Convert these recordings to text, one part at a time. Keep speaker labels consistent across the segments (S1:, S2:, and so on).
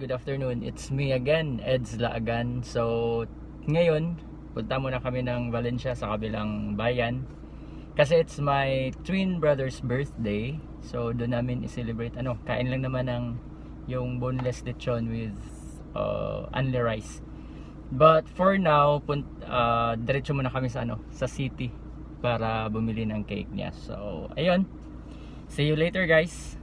S1: good afternoon. It's me again, Eds Laagan. So, ngayon, punta muna kami ng Valencia sa kabilang bayan. Kasi it's my twin brother's birthday. So, doon namin i-celebrate. Kain lang naman ng yung boneless lechon with only rice. But for now, diretso muna kami sa city para bumili ng cake niya. So, ayun. See you later, guys.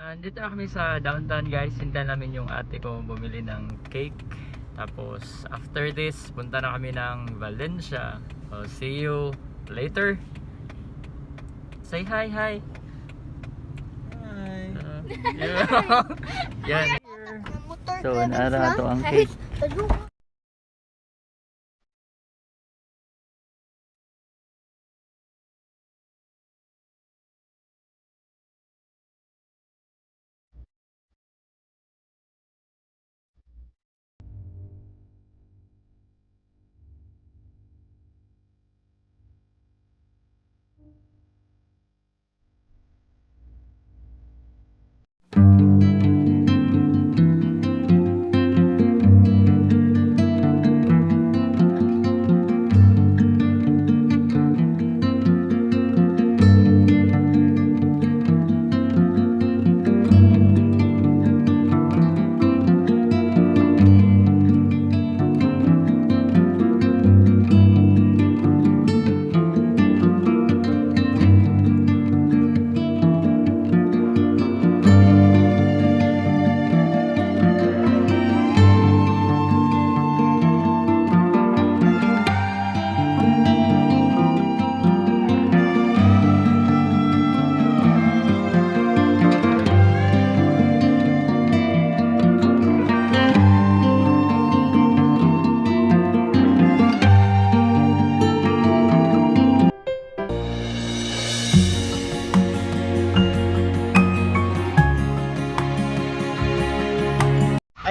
S1: Dito kami sa downtown, guys. Hintayin namin yung ate ko bumili ng cake. Tapos after this, punta na kami ng Valencia. So, see you later. Say hi.
S2: Hi.
S1: Yan. So, naara to ang cake.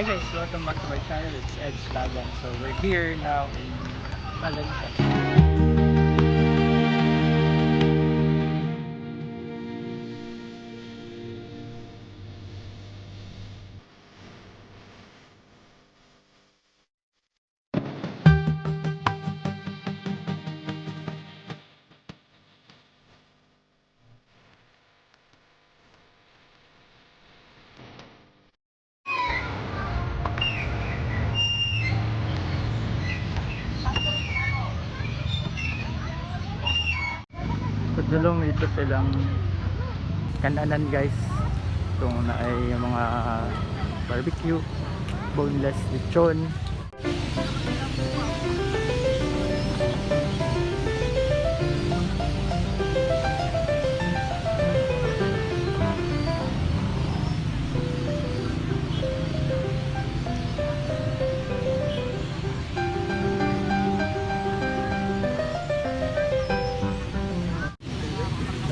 S1: Hi guys, welcome back to my channel. It's Eds Lagan. So we're here now in Valencia. Dulong ito silang kananan, guys. Itong na ay mga barbecue, boneless lechon.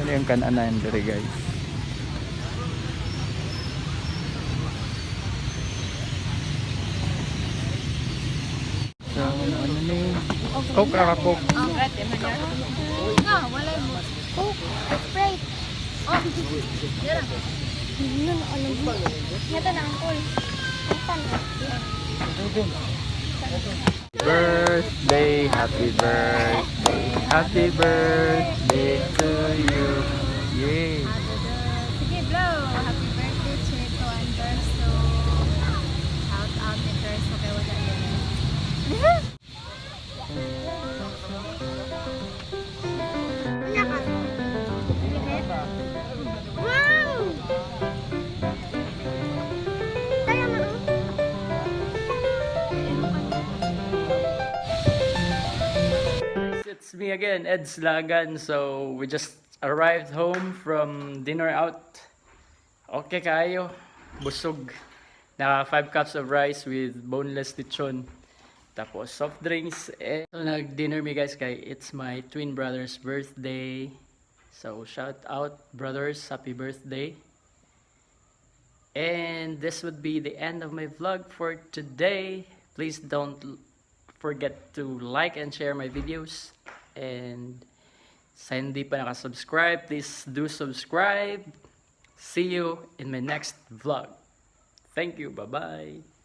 S1: Yung kananan dere, guys. So, ano ni? Coke ra Coke.
S2: Ang ate man yan. Nga, wala mo. Coke, Sprite. Oh, yara. Ano na alam mo? Yata na angkol. Ang pan.
S1: Birthday, happy birthday to you. Yay!
S2: Sige, blow. Happy birthday, Chico and Verso. Shout out ni Verso kay wala din. Wow! Tayo mo.
S1: It's me again, Eds Lagan. So, we just arrived home from dinner out. Okay kayo. Busog. Na 5 cups of rice with boneless lechon. Tapos soft drinks. So, nag-dinner me guys kay it's my twin brother's birthday. So, shout out brothers, happy birthday. And this would be the end of my vlog for today. Please don't forget to like and share my videos. And sa hindi pa nakasubscribe, please do subscribe. See you in my next vlog. Thank you. Bye-bye.